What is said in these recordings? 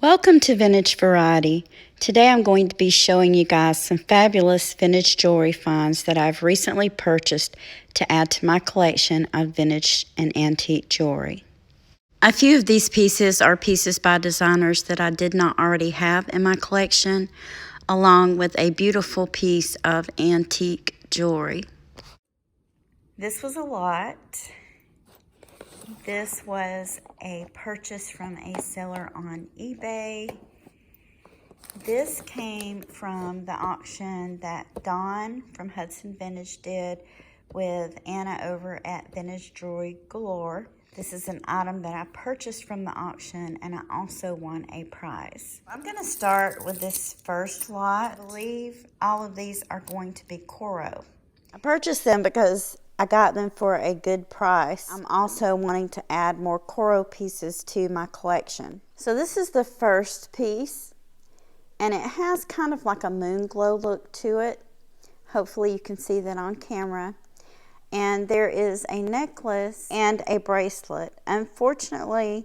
Welcome to Vintage Variety. Today I'm going to be showing you guys some fabulous vintage jewelry finds that I've recently purchased to add to my collection of vintage and antique jewelry. A few of these pieces are pieces by designers that I did not already have in my collection, along with a beautiful piece of antique jewelry. This was a lot. This was a purchase from a seller on eBay. This came from the auction that Dawn from Hudson Vintage did with Anna over at Vintage Jewelry Galore. This is an item that I purchased from the auction, and I also won a prize. I'm going to start with this first lot. I believe all of these are going to be Coro. I purchased them because I got them for a good price. I'm also wanting to add more Coro pieces to my collection. So this is the first piece, and it has kind of like a moon glow look to it. Hopefully you can see that on camera. And there is a necklace and a bracelet. Unfortunately,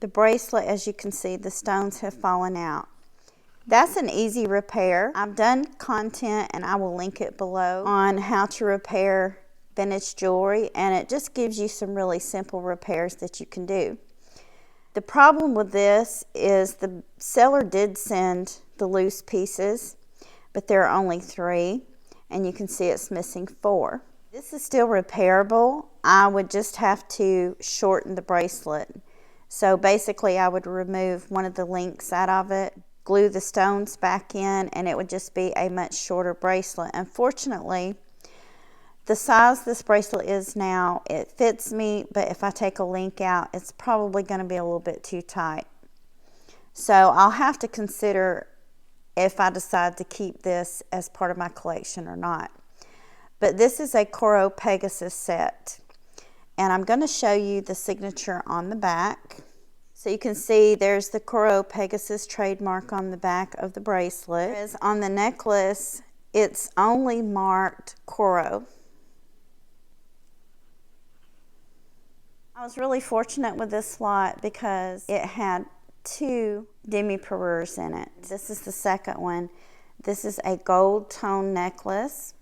the bracelet, as you can see, the stones have fallen out. That's an easy repair. I've done content, and I will link it below, on how to repair vintage jewelry, and it just gives you some really simple repairs that you can do. The problem with this is the seller did send the loose pieces, but there are only 3, and you can see it's missing 4. This is still repairable. I would just have to shorten the bracelet. So basically I would remove one of the links out of it, glue the stones back in, and it would just be a much shorter bracelet. Unfortunately, the size this bracelet is now, it fits me, but if I take a link out, it's probably going to be a little bit too tight. So I'll have to consider if I decide to keep this as part of my collection or not. But this is a Coro Pegasus set, and I'm going to show you the signature on the back. So you can see there's the Coro Pegasus trademark on the back of the bracelet. Whereas on the necklace, it's only marked Coro. I was really fortunate with this lot because it had 2 demi-parures in it. This is the second one. This is a gold tone necklace.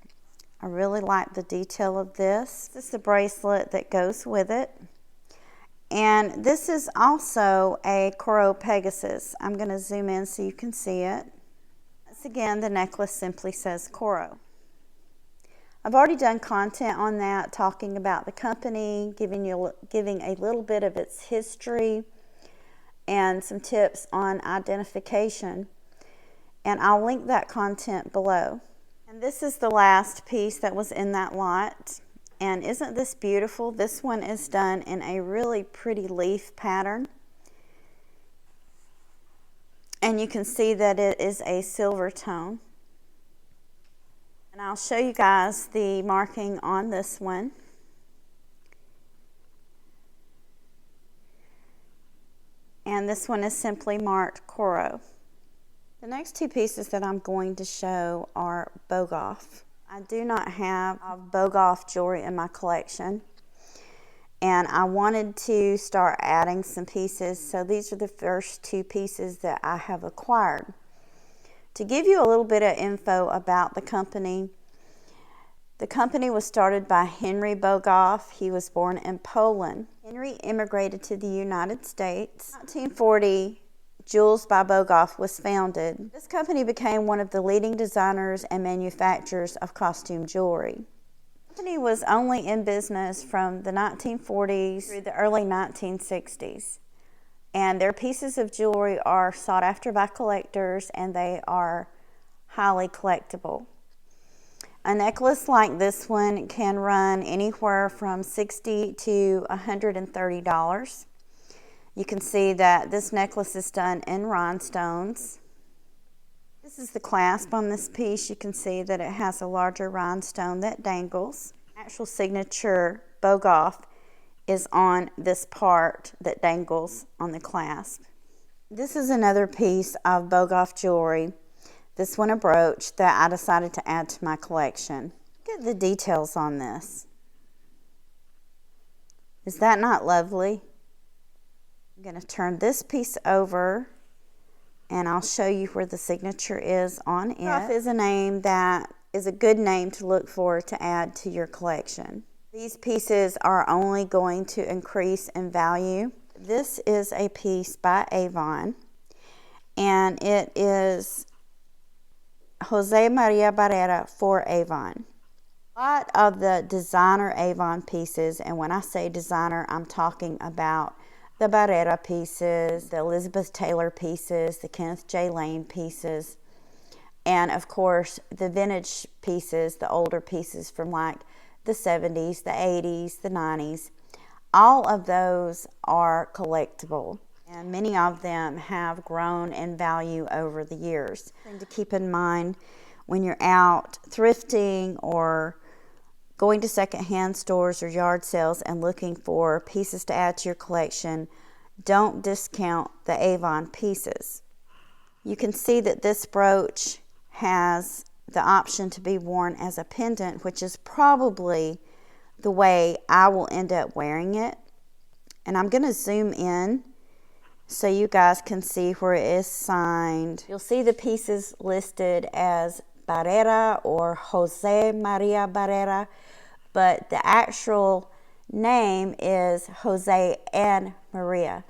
I really like the detail of this. This is the bracelet that goes with it. And this is also a Coro Pegasus. I'm going to zoom in so you can see it. Once again, the necklace simply says Coro. I've already done content on that, talking about the company, giving a little bit of its history and some tips on identification. And I'll link that content below. And this is the last piece that was in that lot. And isn't this beautiful? This one is done in a really pretty leaf pattern. And you can see that it is a silver tone. And I'll show you guys the marking on this one. And this one is simply marked Coro. The next 2 pieces that I'm going to show are Bogoff. I do not have Bogoff jewelry in my collection, and I wanted to start adding some pieces, so these are the first 2 pieces that I have acquired. To give you a little bit of info about the company was started by Henry Bogoff. He was born in Poland. Henry immigrated to the United States. In 1940, Jewels by Bogoff was founded. This company became one of the leading designers and manufacturers of costume jewelry. The company was only in business from the 1940s through the early 1960s. And their pieces of jewelry are sought after by collectors, and they are highly collectible. A necklace like this one can run anywhere from $60 to $130. You can see that this necklace is done in rhinestones. This is the clasp on this piece. You can see that it has a larger rhinestone that dangles. Actual signature Bogoff is on this part that dangles on the clasp. This is another piece of Bogoff jewelry. This one a brooch that I decided to add to my collection. Look at the details on this. Is that not lovely? I'm going to turn this piece over and I'll show you where the signature is on it. Ruff is a name that is a good name to look for to add to your collection. These pieces are only going to increase in value. This is a piece by Avon, and it is Jose Maria Barrera for Avon. A lot of the designer Avon pieces, and when I say designer, I'm talking about the Barrera pieces, the Elizabeth Taylor pieces, the Kenneth J. Lane pieces, and of course the vintage pieces, the older pieces from like the 70s, the 80s, the 90s. All of those are collectible, and many of them have grown in value over the years. Something to keep in mind when you're out thrifting or going to secondhand stores or yard sales and looking for pieces to add to your collection, don't discount the Avon pieces. You can see that this brooch has the option to be worn as a pendant, which is probably the way I will end up wearing it. And I'm going to zoom in so you guys can see where it is signed. You'll see the pieces listed as Barrera or Jose Maria Barrera, but the actual name is Jose and Maria.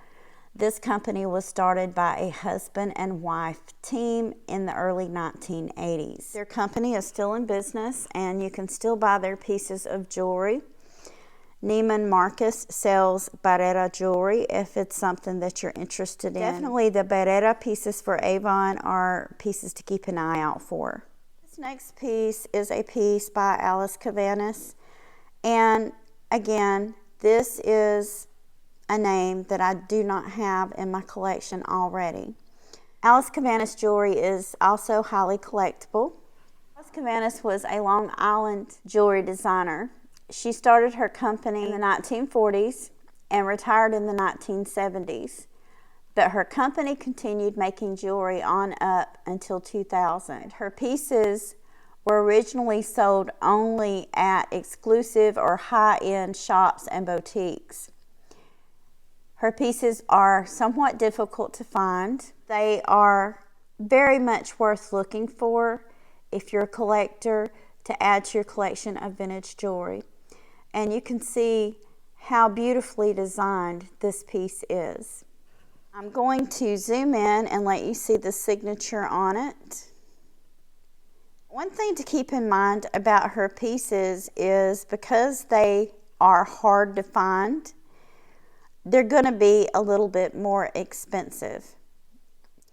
This company was started by a husband and wife team in the early 1980s. Their company is still in business, and you can still buy their pieces of jewelry. Neiman Marcus sells Barrera jewelry if it's something that you're interested in. Definitely the Barrera pieces for Avon are pieces to keep an eye out for. This next piece is a piece by Alice Cavanis, and again, this is a name that I do not have in my collection already. Alice Cavanis jewelry is also highly collectible. Alice Cavanis was a Long Island jewelry designer. She started her company in the 1940s and retired in the 1970s. But her company continued making jewelry on up until 2000. Her pieces were originally sold only at exclusive or high-end shops and boutiques. Her pieces are somewhat difficult to find. They are very much worth looking for if you're a collector to add to your collection of vintage jewelry. And you can see how beautifully designed this piece is. I'm going to zoom in and let you see the signature on it. One thing to keep in mind about her pieces is because they are hard to find, they're going to be a little bit more expensive.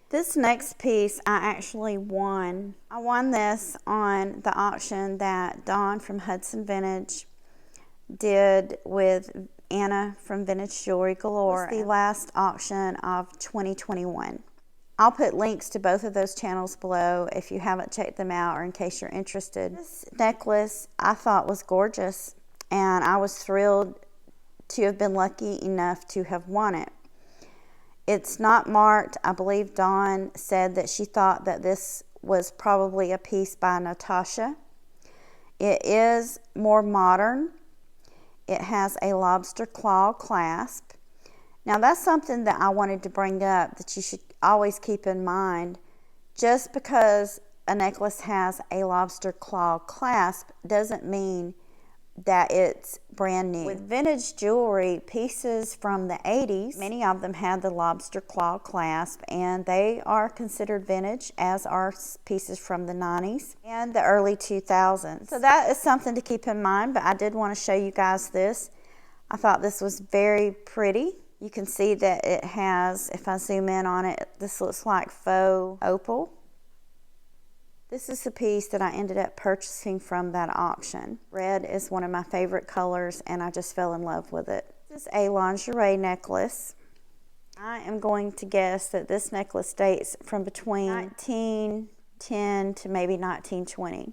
This next piece I actually won. I won this on the auction that Dawn from Hudson Vintage did with Anna from Vintage Jewelry Galore. It was the last auction of 2021. I'll put links to both of those channels below if you haven't checked them out or in case you're interested. This necklace I thought was gorgeous, and I was thrilled to have been lucky enough to have won it. It's not marked. I believe Dawn said that she thought that this was probably a piece by Natasha. It is more modern. It has a lobster claw clasp. Now that's something that I wanted to bring up that you should always keep in mind. Just because a necklace has a lobster claw clasp doesn't mean that it's brand new. With vintage jewelry, pieces from the 80s, many of them had the lobster claw clasp, and they are considered vintage, as are pieces from the 90s and the early 2000s. So that is something to keep in mind, but I did want to show you guys this. I thought this was very pretty. You can see that it has, if I zoom in on it, this looks like faux opal. This is the piece that I ended up purchasing from that auction. Red is one of my favorite colors, and I just fell in love with it. This is a lingerie necklace. I am going to guess that this necklace dates from between 1910 to maybe 1920.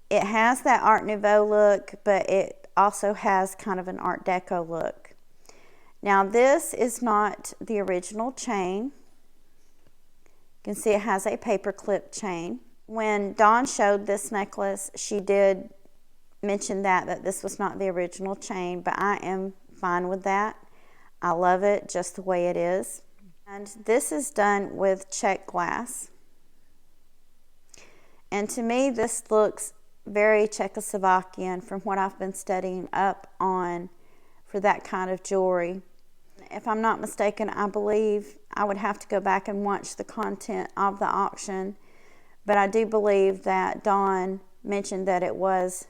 It has that Art Nouveau look, but it also has kind of an Art Deco look. Now this is not the original chain. You can see it has a paperclip chain. When Dawn showed this necklace, she did mention that this was not the original chain, but I am fine with that. I love it just the way it is. And this is done with check glass. And to me, this looks very Czechoslovakian from what I've been studying up on for that kind of jewelry. If I'm not mistaken, I believe I would have to go back and watch the content of the auction, but I do believe that Dawn mentioned that it was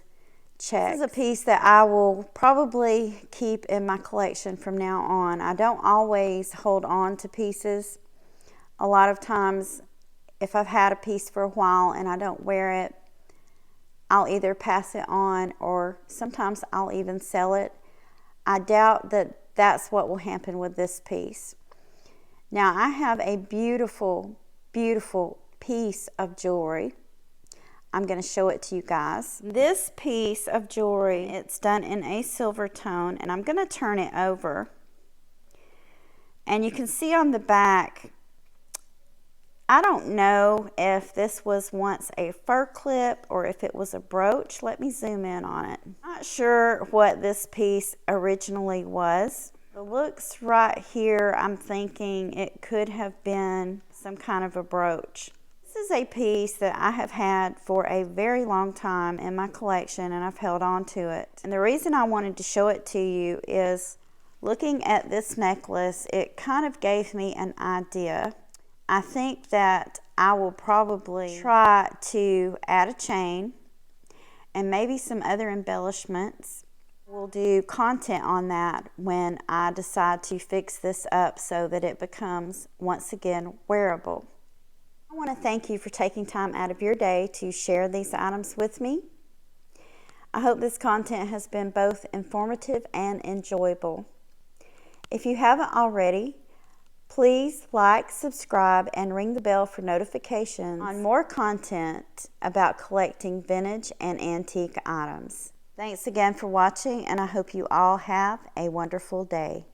Czech. This is a piece that I will probably keep in my collection from now on. I don't always hold on to pieces. A lot of times, if I've had a piece for a while and I don't wear it, I'll either pass it on or sometimes I'll even sell it. I doubt that that's what will happen with this piece. Now, I have a beautiful, beautiful piece of jewelry. I'm going to show it to you guys. This piece of jewelry, it's done in a silver tone, and I'm going to turn it over. And you can see on the back, I don't know if this was once a fur clip or if it was a brooch. Let me zoom in on it. Not sure what this piece originally was. The looks right here, I'm thinking it could have been some kind of a brooch. This is a piece that I have had for a very long time in my collection, and I've held on to it. And the reason I wanted to show it to you is looking at this necklace, it kind of gave me an idea. I think that I will probably try to add a chain and maybe some other embellishments. We'll do content on that when I decide to fix this up so that it becomes once again wearable. I want to thank you for taking time out of your day to share these items with me. I hope this content has been both informative and enjoyable. If you haven't already, please like, subscribe, and ring the bell for notifications on more content about collecting vintage and antique items. Thanks again for watching, and I hope you all have a wonderful day.